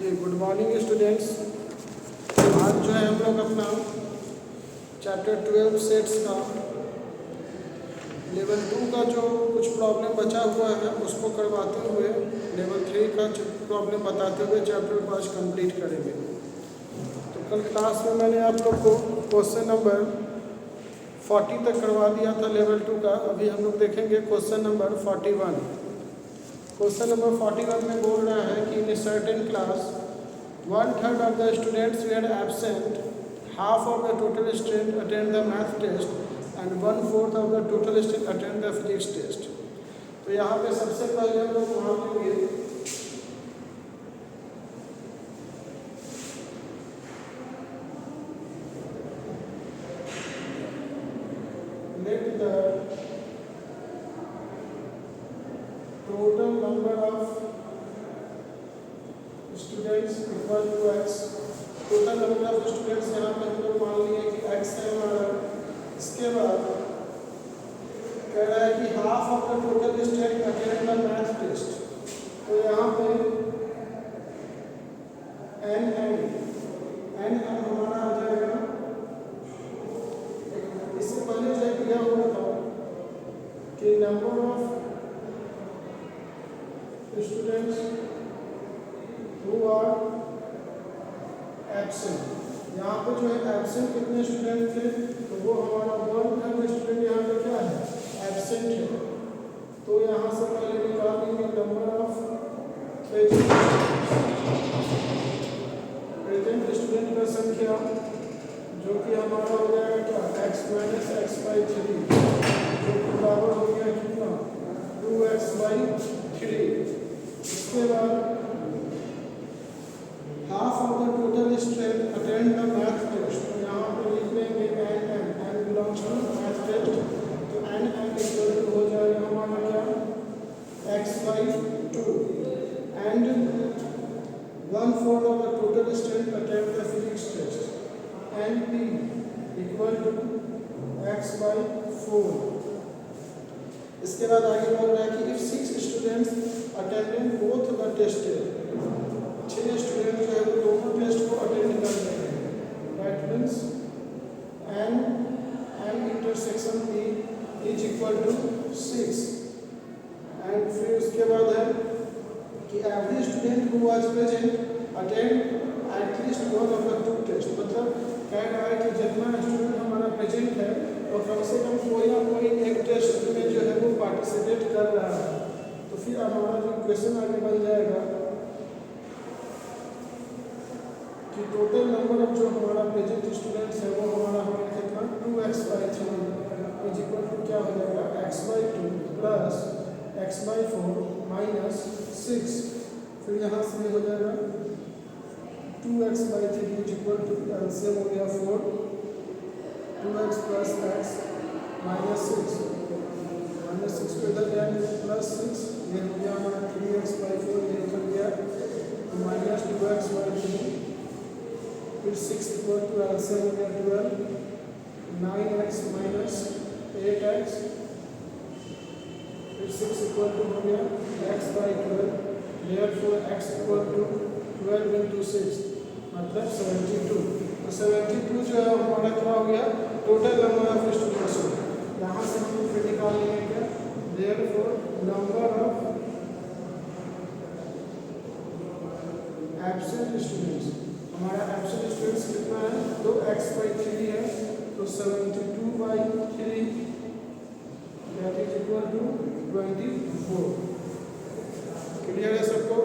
जी good morning students. आज जो है हम लोग अपना चैप्टर 12 सेट्स का लेवल 2 का जो कुछ प्रॉब्लम बचा हुआ है उसको करवाते हुए लेवल 3 का प्रॉब्लम बताते हुए चैप्टर को आज कंप्लीट करेंगे। तो कल क्लास में मैंने आप लोग को क्वेश्चन नंबर 40 तक करवा दिया था लेवल 2 का। अभी हम लोग देखेंगे क्वेश्चन नंबर 41। क्वेश्चन नंबर 41 में बोल रहा है कि in a certain class 1/3 of the students were absent, half of the total students attend the math test and 1/4 of the total students attend the physics test। तो यहाँ पे सबसे पहले हम लोग वहाँ लेंगे let the total number of students equal to x। Total number of students यहाँ पे हम लोग मान लिए कि x है हमारा। इसके बाद कह रहा है कि half of the total student attend the math test. तो यहाँ पे n हमारा आ जाएगा। इससे पहले जो दिया हुआ था कि number of students who are absent। यहाँ पे जो है एब्सेंट कितने स्टूडेंट थे, तो वो हमारा 1/3 स्टूडेंट यहाँ पे क्या है, एब्सेंट है। तो यहाँ से पहले निकाल देंगे नंबर ऑफ प्रेजेंट स्टूडेंट का संख्या, जो कि हमारा हो जाएगा क्या, x - x/3, जो कि बराबर हो गया कितना, 2x/3। इसके बाद half of the total student attend the math test. तो यहाँ पे लिख लेंगे n belongs to math test. तो n इक्वल टू हो जाएगा हमारा क्या, x/2 and 1/4 of the total student attend the physics test and p equal to x/4। इसके बाद आगे बोल रहा है कि if 6 students attended both the test, 6 student जो है वो दोनों टेस्ट को अटेंड कर रहे हैं। That means n intersection p is equal to 6। And फिर उसके बाद है कि every student who was present attend at least one of the 2 test. मतलब कह रहा है कि जितना स्टूडेंट हमारा प्रेजेंट है तो कम से कम कोई ना कोई एक टेस्ट में जो है वो पार्टिसिपेट कर रहा है। तो फिर हमारा जो क्वेश्चन आगे बन जाएगा कि टोटल नंबर ऑफ जो हमारा प्रेजेंट स्टूडेंट्स है वो हमारा होगा कितना, 2x/3 इज इक्वल टू क्या हो जाएगा, x/2 प्लस x/4 माइनस 6। फिर यहाँ से हो जाएगा 2x/3 is equal to LCM हो गया 4, 2x प्लस x माइनस 6 को इधर जाएंगे प्लस 6, ये हो गया हमारा 3x/4, ये निकल गया माइनस 2x/3। फिर 6 इक्वल टू एलसीएम हो गया 12, 9x माइनस 8x। फिर 6 इक्वल टू हो गया x/12, therefore x equal to 12 into 6 मतलब 72। तो 72 जो है हमारा क्या हो गया, टोटल नंबर ऑफ स्टूडेंट्स हो गया। यहाँ से हम फिर निकाल लेंगे क्या, therefore number of absent students. हमारा एब्सेंट स्टूडेंट्स कितना है, तो x/3 है, तो 72/3 that is equal to 24। Clear है सबको।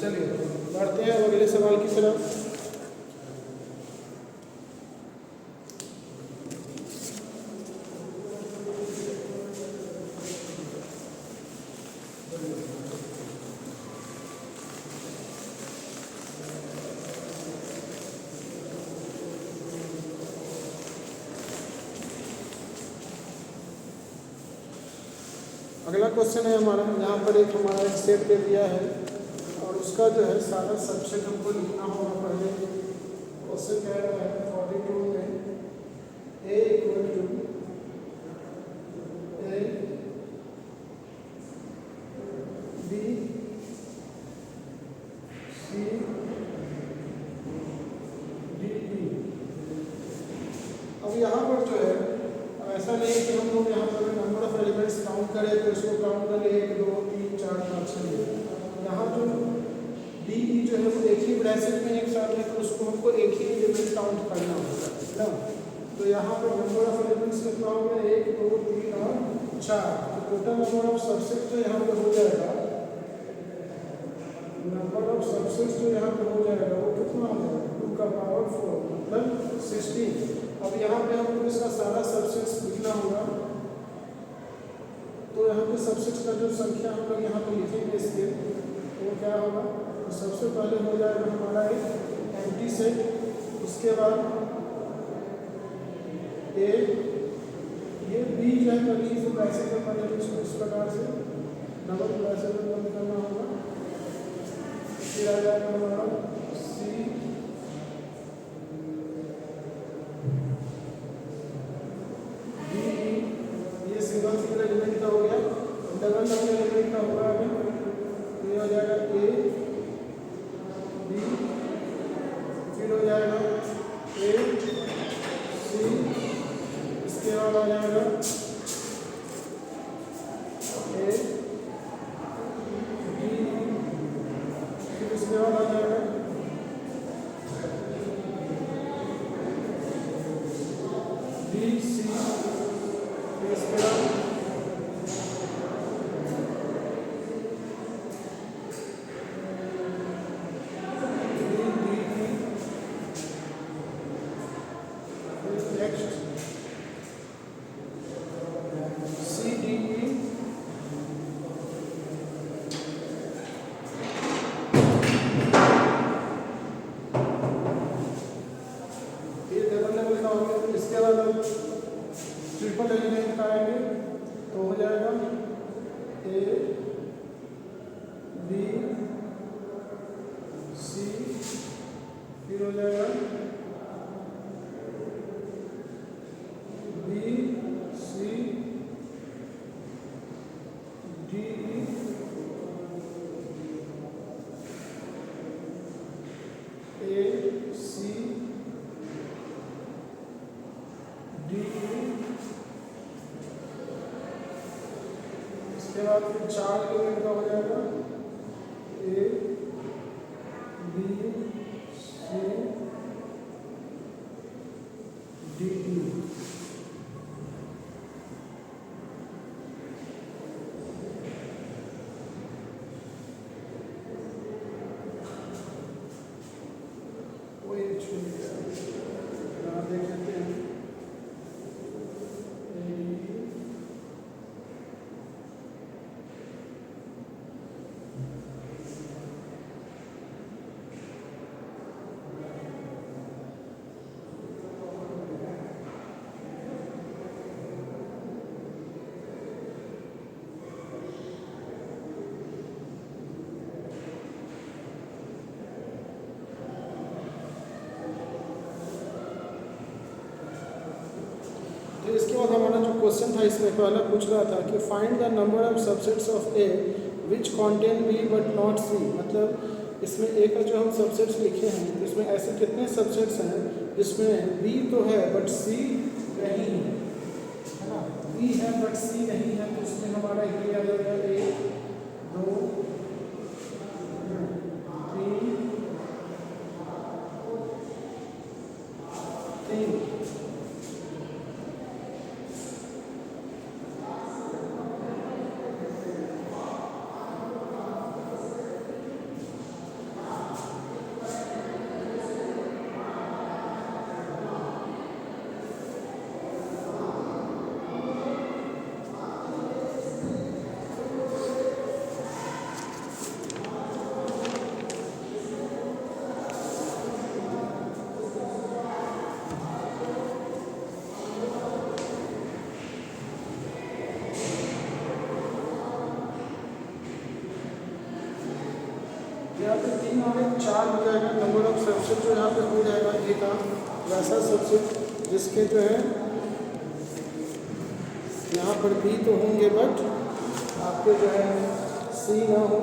चलिए बढ़ते हैं अगले सवाल की तरफ। अगला क्वेश्चन है हमारा, यहाँ पर एक हमारा एक सेट दे दिया है और उसका जो है सारा सबसेट हमको लिखना होगा। पहले क्वेश्चन कह रहा है 42 में A equal to A B C D E। अब यहाँ पर जो है ऐसा नहीं है कि हम लोग यहाँ पर नंबर ऑफ एलिमेंट्स काउंट करें तो इसको काउंट करें 1 2 3 4 5 6। यहाँ जो डी ई जो है वो एक ही ब्रैकेट में एक साथ है तो उसको हमको एक ही एलिमेंट काउंट करना होगा ना। तो यहाँ पर नंबर ऑफ एलिमेंट्स कितना होगा 1 2 3 और 4। तो टोटल नंबर ऑफ सबसेट जो यहाँ पे हो जाएगा, नंबर ऑफ सबसेट जो यहाँ पे हो जाएगा वो कितना हो जाएगा 2 का पावर 4 मतलब 16। अब यहाँ पे हमको इसका सारा सबसेट्स लिखना होगा। तो यहाँ पे सबसेट्स का जो संख्या हम लोग यहाँ पे लिखेंगे इसके वो क्या होगा, तो सबसे पहले हो जाएगा हमारा एक एम्प्टी सेट, उसके बाद ए ये बी जो है कभी इसे ब्रैकेट में पढ़े इसको इस प्रकार से डबल ब्रैकेट में बंद करना होगा। फिर आ जाएगा हमारा सी सिंगल सिंगल एलिमेंट का हो गया, डबल डबल एलिमेंट का होगा अभी। तो ये हो जाएगा ए बी, फिर हो जाएगा ए सी, इसके बाद आ जाएगा ए बी, फिर इसके बाद आ जाएगा बी सी, इसके बाद ट्रिपल एलिमेंट आएंगे तो हो जाएगा ए बी सी, फिर हो जाएगा बी सी डी ई, ए सी डी ई, इसके बाद फिर 4 एलिमेंट का हो जाएगा A B C D E. वही छूट गया, देख लेते हैं। तो इसके बाद हमारा जो क्वेश्चन था इसमें पहला पूछ रहा था कि find the number of subsets of A which contain B but not C. मतलब इसमें ए का जो हम सबसेट्स लिखे हैं तो इसमें ऐसे कितने सबसेट्स हैं जिसमें बी तो है बट सी नहीं है ना, बी है बट सी नहीं है। तो इसमें हमारा ये आ जाएगा 1 2 3 तो यहाँ पे 3 और 1 4 हो जाएगा। नंबर ऑफ सबसेट जो यहाँ पे हो जाएगा ए का वैसा सबसेट जिसके जो है यहाँ पर बी तो होंगे बट आपके जो है सी ना हो,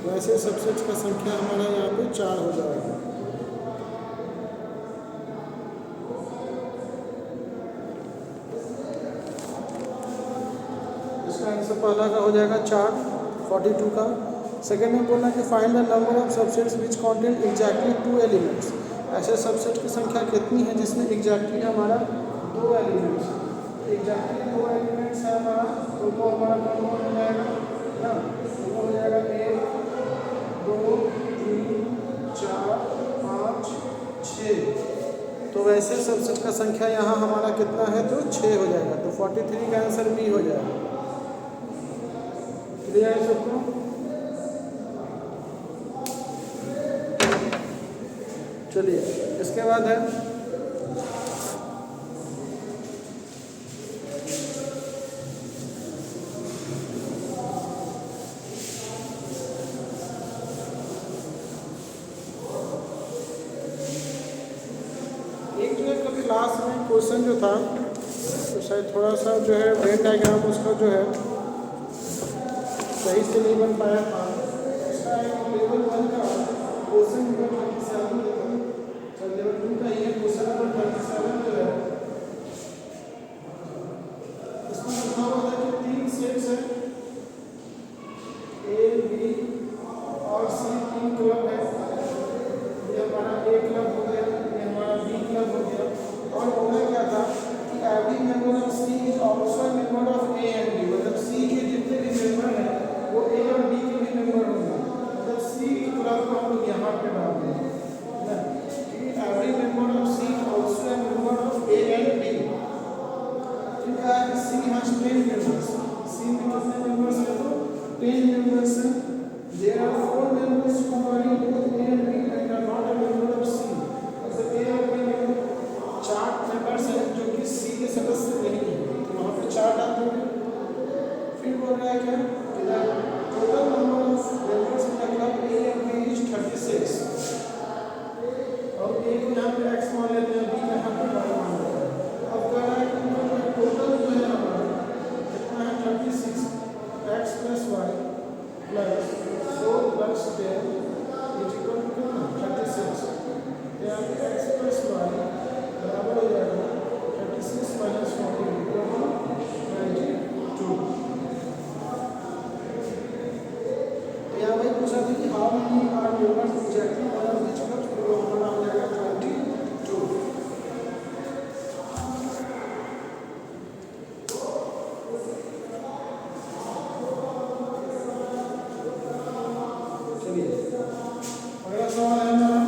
वैसे सबसेट्स का संख्या हमारा यहाँ पे 4 हो जाएगा। इसका आंसर पहला का हो जाएगा 4 42 का। सेकेंड में बोलना कि find the number of subsets which contain exactly 2 elements. ऐसे सबसेट की संख्या कितनी है जिसमें एग्जैक्टली हमारा 2 एलिमेंट्स, एग्जैक्टली 2 एलिमेंट्स है हमारा, तो वो हमारा कौन हो जाएगा ना, वो हो जाएगा 1 2 3 4 5 6। तो वैसे सबसेट का संख्या यहाँ हमारा कितना है तो 6 हो जाएगा। तो 43 का आंसर बी हो जाएगा। क्लियर है सबको? चलिए इसके बाद है एक जो है कल क्लास में क्वेश्चन जो था तो शायद थोड़ा सा जो है वेन डायग्राम उसका जो है सही से नहीं बन पाया था। इसका एक लेवल 1 का क्वेश्चन नंबर 37 लेवल 2 का ये क्वेश्चन नंबर 37 जो है इसमें लिखा हुआ था कि 3 सेट्स हैं ए बी और सी, 3 क्लब है। ये हमारा ए क्लब हो गया, ये हमारा बी क्लब हो गया। और बोला क्या था कि every member of C is also a member of A and B, मतलब सी के जितने भी मेंबर हैं वो ए और बी के भी मेंबर होंगे। मतलब सी क्लब को हम लोग यहाँ पे डाल देंगे ना कि every member of C also a member of A and B. फिर क्या है, सी हैज 10 मेंबर्स। सी में कितने मेंबर्स हैं तो 10 मेंबर्स हैं। There are 4 members who are in both A and B and are not a member of C. मतलब A और बी में 4 मेंबर्स हैं जो कि सी के सदस्य नहीं हैं, तो वहाँ पे 4 डाल देंगे। फिर बोल रहा है क्या, total number of members in the club A and B is 36। अब ए को यहाँ पे x मान लेते हैं, बी को यहाँ पे y मान लेते हैं। अब कह रहा है कि इनका टोटल जो है हमारा कितना है 36, x plus y plus 4 plus 10 is equal to कितना 36। यहाँ पे x प्लस y बराबर हो जाएगा 36 माइनस 14 इक्वल टू 92। यहाँ भाई पूछा था कि how many are members exactly one of which clubs, तो वो हमारा हो जाएगा 22। चलिए अगला सवाल है हमारा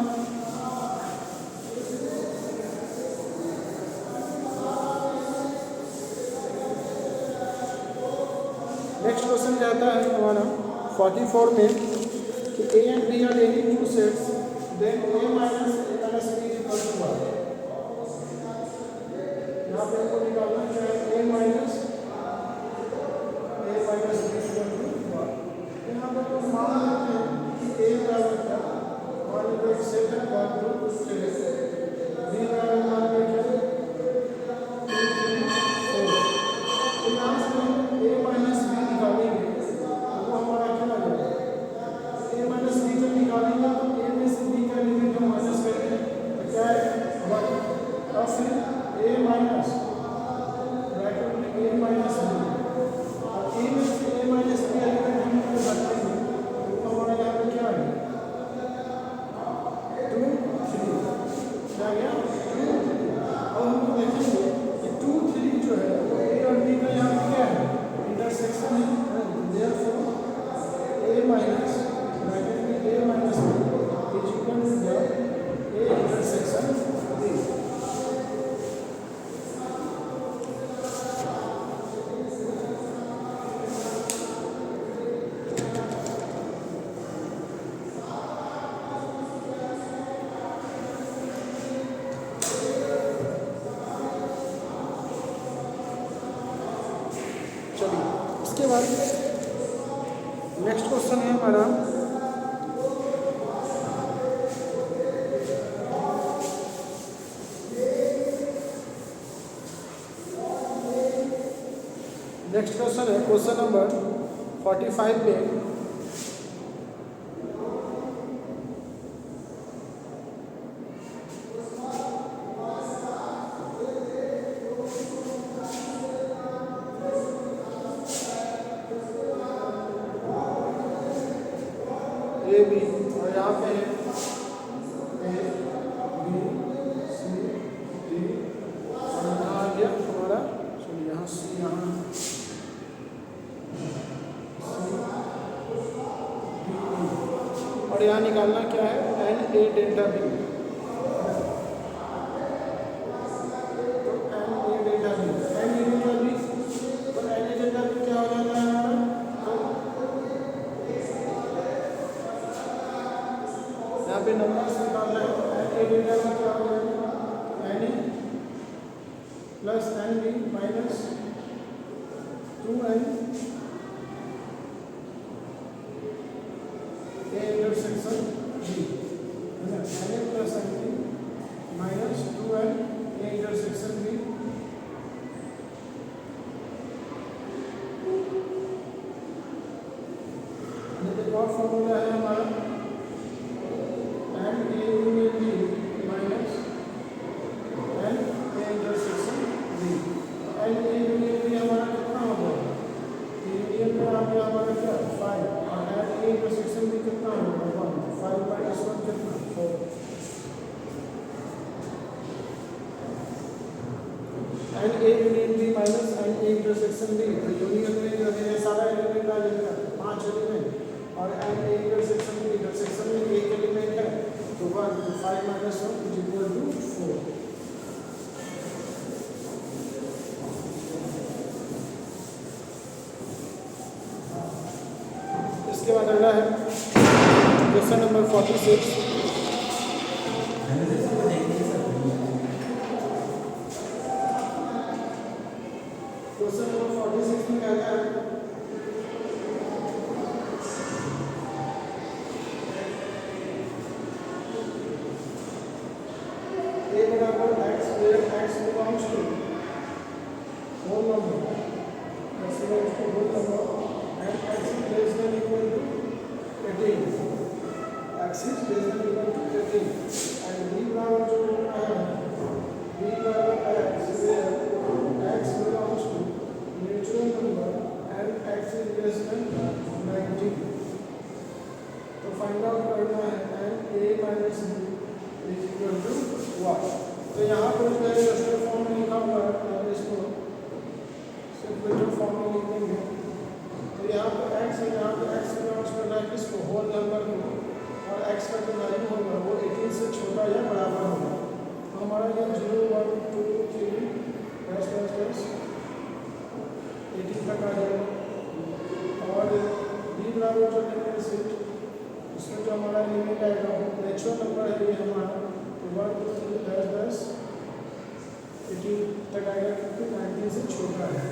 नेक्स्ट क्वेश्चन जाता है हमारा 44 में कि A and B are any 2 sets then A minus A plus B is equal to 1। यहाँ पे हमको निकालना है A minus B is equal to 1। यहाँ पर हम मान लेते हैं कि ए बराबर क्या, मान लेते हैं सेट है 1 2 3, बी बराबर मान लेते हैं 2 3 4। तो यहाँ से हम ए माइनस बी निकालेंगे तो वो हमारा क्या आ जाएगा, ए माइनस बी जब निकालेंगे तो ए में से बी का एलिमेंट हम माइनस करेंगे तो क्या है 1। और फिर ए माइनस ब्रैकेट में ए माइनस बी, और ए में से ए माइनस बी एलिमेंट हम रखेंगे तो हमारा यहाँ पे क्या है 2 3, क्या गया 2 3। अब हम देखेंगे कि 2 3 जो है वो ए और बी का यहाँ पे क्या है इंटरसेक्शन है। देयरफॉर ए माइनस ब्रैकेट में A minus B is equal to A intersection B. चलिए इसके बाद नेक्स्ट क्वेश्चन है हमारा नेक्स्ट क्वेश्चन है क्वेश्चन नंबर 45 में ए बी और यहाँ पे है ए बी सी डी और यहाँ आ गया हमारा चलिए यहाँ सी यहाँ और यहाँ निकालना क्या है एन ए डेल्टा बी। तो n A delta B n A delta B तो एन ए डेल्टा बी क्या हो जाता है हमारा यहाँ पे नंबर निकालना है एन ए डेल्टा बी क्या हो जाएगा n A plus n B minus 2n A intersection B है ना n A plus n B minus 2n A intersection B एक और फॉर्मूला है हमारा n A union B minus n A intersection B. N A union B हमारा कितना होगा union में आ गया हमारा क्या 5 और एन ए इंटरसेक्शन बी कितना होगा 1 5 माइनस 1 कितना 4 n A union B minus n A intersection B. तो यूनियन में जो है सारा एलिमेंट आ जाएगा 5 एलिमेंट और एन ए इंटरसेक्शन में एक एलिमेंट है तो 1 5 माइनस 1 इज इक्वल टू 4। इसके बाद अगला है क्वेश्चन नंबर 46। क्वेश्चन नंबर 46 में कहता है a बराबर x where x belongs to whole number x belongs to whole number and x is less than equal to 18 x is less than equal to 18 and b बराबर जो है b बराबर x where x belongs to natural number and x is less than 90। तो find out करना है and a minus b is equal to 1। तो यहाँ पर जो है रस्टर फॉर्म में लिखा हुआ है इसको सिर्फ वेक्टर फॉर्म में लिखेंगे। तो यहाँ पर x है यहाँ पर x बिलोंग्स कर रहा है किसको होल नंबर को और x का जो वैल्यू होगा वो 18 से छोटा या बराबर होगा। तो हमारा ये 0 1 2 3 प्लस प्लस प्लस 18 तक आ जाएगा और b बराबर जो लेंगे सेट इसमें जो हमारा लिमिट आएगा वो नेचुरल नंबर है ये हमारा तो 1 2 3 10 10 18 तक आएगा क्योंकि 19 से छोटा है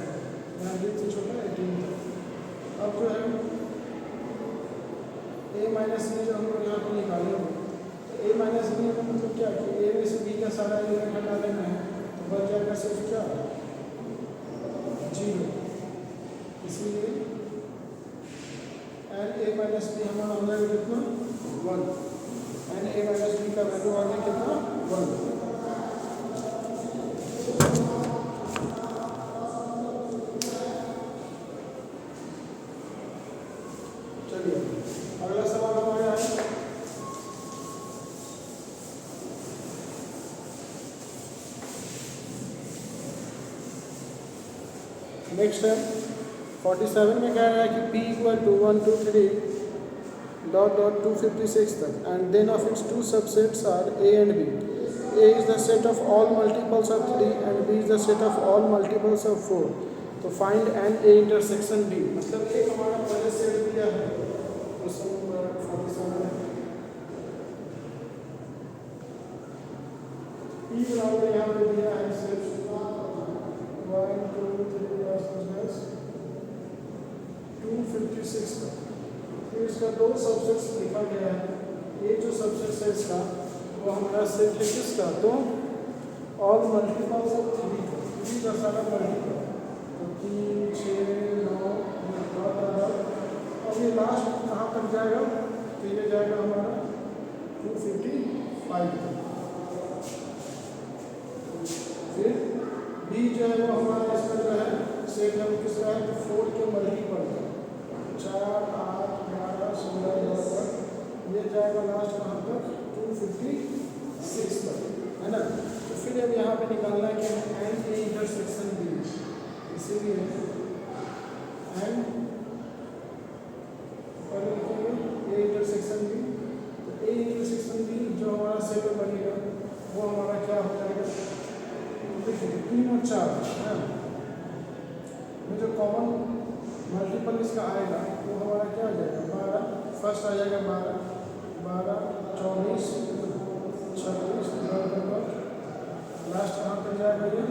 19 से छोटा 18 तक। अब जो है a माइनस बी जो हम लोग यहाँ पर निकाले हो तो a माइनस बी का मतलब क्या कि a में से b का सारा एलिमेंट हटा देना है तो बच जाएगा सिर्फ क्या 0। इसलिए एन a माइनस बी हमारा हो जाएगा कितना 1 एन a माइनस बी का वैल्यू आ गया कितना 1। चलिए अगला सवाल हमारा है नेक्स्ट है 47 में कह रहा है कि p equal to 1 2 3 dot dot 256 तक and then of its two subsets are a and b. a is the set of all multiples of 3 and b is the set of all multiples of 4. तो find n A intersection B मतलब एक हमारा पहले set दिया है question number 47 में p बराबर यहाँ पे दिया है सिर्फ 1 2 3 10 256 का। फिर इसका दो सबसेट्स लिखा गया है। ये जो सबसेट्स है इसका वो हमारा सेट है किसका तो ऑल मल्टीपल्स ऑफ 3 का सारा मल्टीपल तो 3, 6, 9 और ये लास्ट कहाँ तक जाएगा? तो ये जाएगा हमारा 255 तक। फिर बी जो है वो हमारा इसका जो है सेट नंबर किसका है? तो 4 के मल्टीपल है, 4, 8, 11, 16 तक। ये जाएगा लास्ट कहाँ तक? 256 तक, है ना। तो फिर अब यहाँ पे निकालना है कि एंड ए इंटरसेक्शन बी, इसीलिए एंड पहले लिखेंगे ए इंटरसेक्शन बी। तो ए इंटरसेक्शन बी जो हमारा सेट बनेगा वो हमारा क्या हो जाएगा? देखिए 3 और 4 है में जो कॉमन मल्टीपल इसका आएगा वो हमारा क्या हो जाएगा? 12, फर्स्ट आ जाएगा 12, 24, 26, लास्ट कहाँ पर जाएगा? ये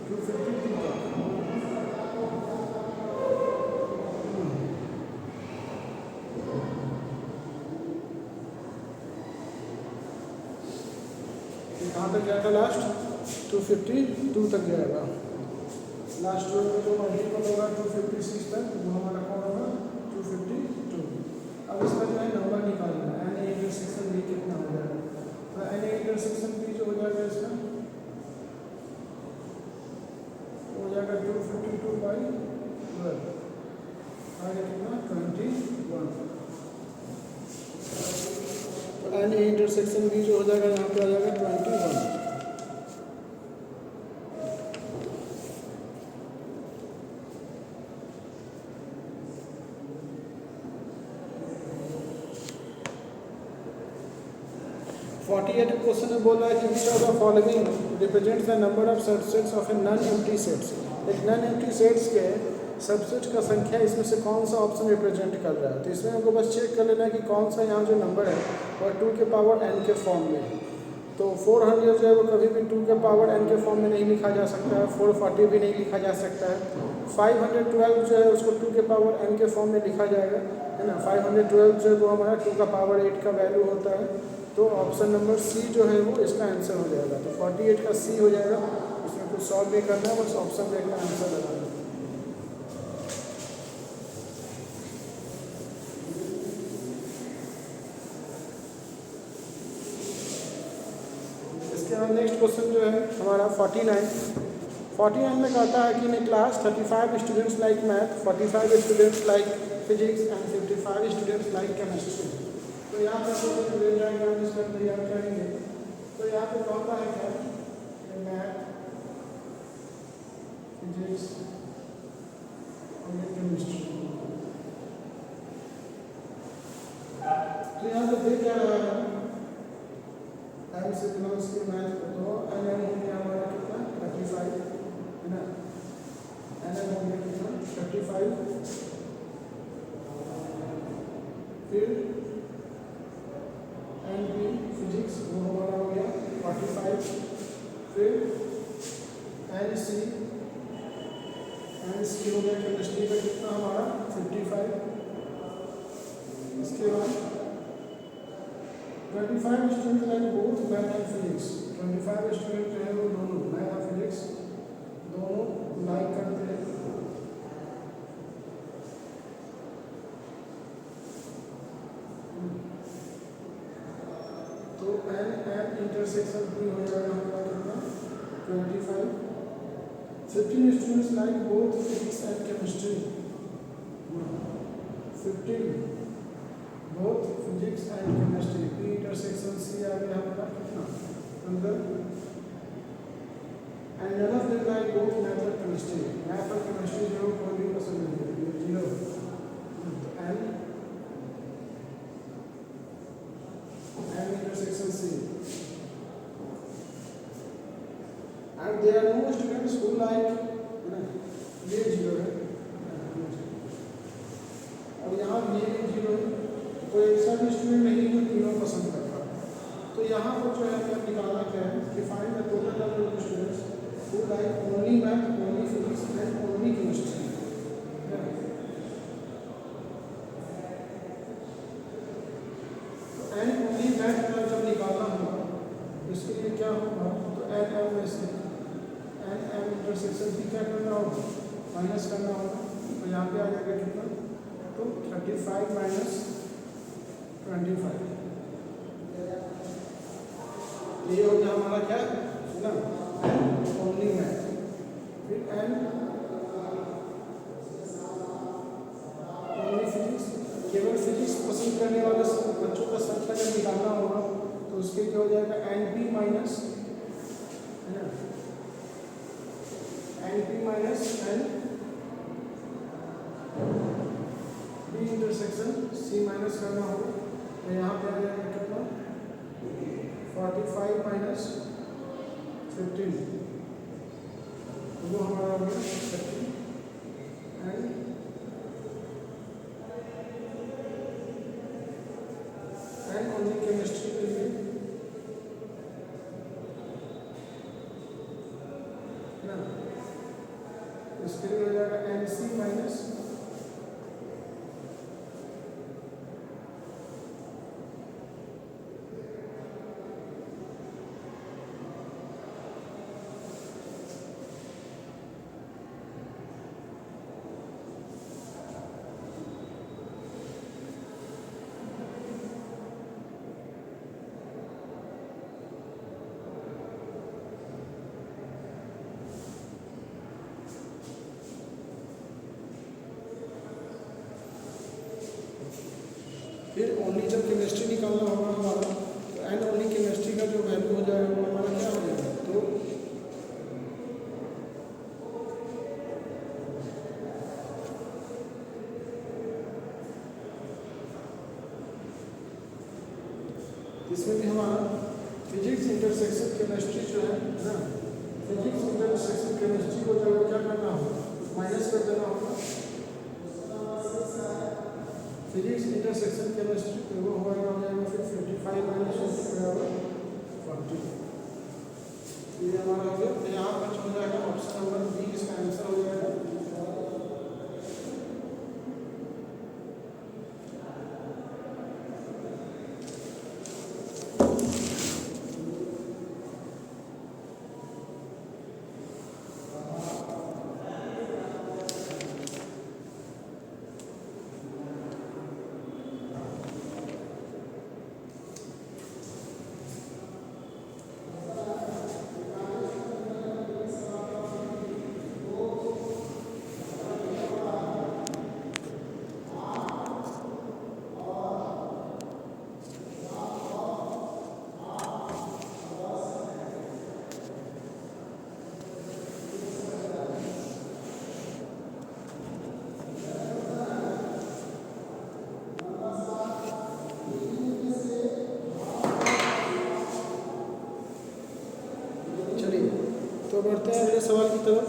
252 तक। कहाँ तक जाएगा? लास्ट 252 तक जाएगा। लास्ट रो में जो मल्टीपल होगा 256 तक, वो हमारा कौन होगा? 252। अब इसका जो है नंबर निकालना है, एन ए इंटरसेक्शन बी कितना हो जाएगा? तो एन ए इंटरसेक्शन बी जो हो जाएगा इसका हो जाएगा 252 बाई 12, आगे कितना? 21। तो एन ए इंटरसेक्शन बी जो हो जाएगा यहाँ पे आ जाएगा 21। क्वेश्चन में बोला है कि which of the following represents the number of subsets of a non empty sets. एक नॉन एम्प्टी सेट्स के सबसेट का संख्या इसमें से कौन सा ऑप्शन रिप्रेजेंट कर रहा है? तो इसमें हमको बस चेक कर लेना है कि कौन सा यहाँ जो नंबर है वह 2 के पावर n के फॉर्म में है। तो 400 जो है वो कभी भी 2 के पावर n के फॉर्म में नहीं लिखा जा सकता है, 440 भी नहीं लिखा जा सकता है। 512 जो है उसको 2 के पावर n के फॉर्म में लिखा जाएगा, है ना। 512 जो है वो हमारा 2 का पावर 8 का वैल्यू होता है। तो ऑप्शन नंबर सी जो है वो इसका आंसर हो जाएगा। तो 48 का सी हो जाएगा। इसमें कुछ सॉल्व नहीं करना है, बस ऑप्शन देखना, आंसर लगाना। इसके बाद नेक्स्ट क्वेश्चन जो है हमारा 49 में कहता है कि in class 35 students like math, 45 students like physics and 55 students like chemistry. तो यहाँ पर डायग्राम इसका तैयार करेंगे। तो यहाँ पे कहता है क्या? मैथ, फिजिक्स और केमिस्ट्री। तो यहाँ पे देख क्या रहा है? एम से बिलोंग्स के मैथ को तो एन एम हो गया हमारा कितना? 35, है ना। एन एम हो गया कितना? 35। फिर एन बी फिजिक्स वो हमारा हो गया 45। फिर एन सी हो गया केमिस्ट्री का कितना हमारा? 55। इसके बाद 25 student like both math and physics. 25 student जो है वो दोनों मैथ और फिजिक्स दोनों लाइक करते हैं। तो एन एन इंटरसेक्शन बी हो जाएगा हमारा कितना? 25। 15 students like both physics and chemistry. 15 both physics and chemistry. B intersection C आ गया हमारा कितना? अंदर। And none of them like both math और केमिस्ट्री। मैथ और केमिस्ट्री जो कोई भी पसंद नहीं है, 0। N intersection C. And there are no students who like ये 0 है और यहाँ ये 0 है। कोई ऐसा भी स्टूडेंट नहीं जो तीनों पसंद करता। तो यहाँ पर जो है हमें निकालना क्या है कि find the total number of students who like only math, only physics and only chemistry। and only math chemistry क्या करना होगा, माइनस करना होगा। तो यहाँ पे आ जाएगा कितना, तो 35 माइनस 25, ये हो गया हमारा क्या है ना, ओनली मैथ। फिर एन ओनली फिजिक्स, केवल फिजिक्स पसंद करने वाले बच्चों का संख्या जब निकालना होगा तो उसके क्या हो जाएगा, एन पी माइनस है ना, n P minus n B intersection C minus करना होगा। तो यहाँ पे आ जाएगा कितना, 45 माइनस 15, वो हमारा हो गया 30 एंड ओनली केमिस्ट्री के लिए ना, इसके लिए हो जाएगा एन सी माइनस फिर ओनली जब केमिस्ट्री निकालना होगा हमारा, तो एन ओनली केमिस्ट्री का जो वैल्यू हो जाएगा वो हमारा क्या हो जाएगा, तो इसमें भी हमारा फिजिक्स इंटरसेक्शन केमिस्ट्री जो है ना, फिजिक्स इंटरसेक्शन केमिस्ट्री को जो है क्या करना होगा, माइनस कर देना होगा। फिजिक्स इंटरसेक्शन केमिस्ट्री वो हो जाएगा फिर 55 माइनस 20 बराबर 40। ये हमारा हो गया। तो यहाँ पर हो जाएगा ऑप्शन नंबर बी, इसका आंसर हो जाएगा। तो बढ़ते हैं अगले सवाल की तरफ।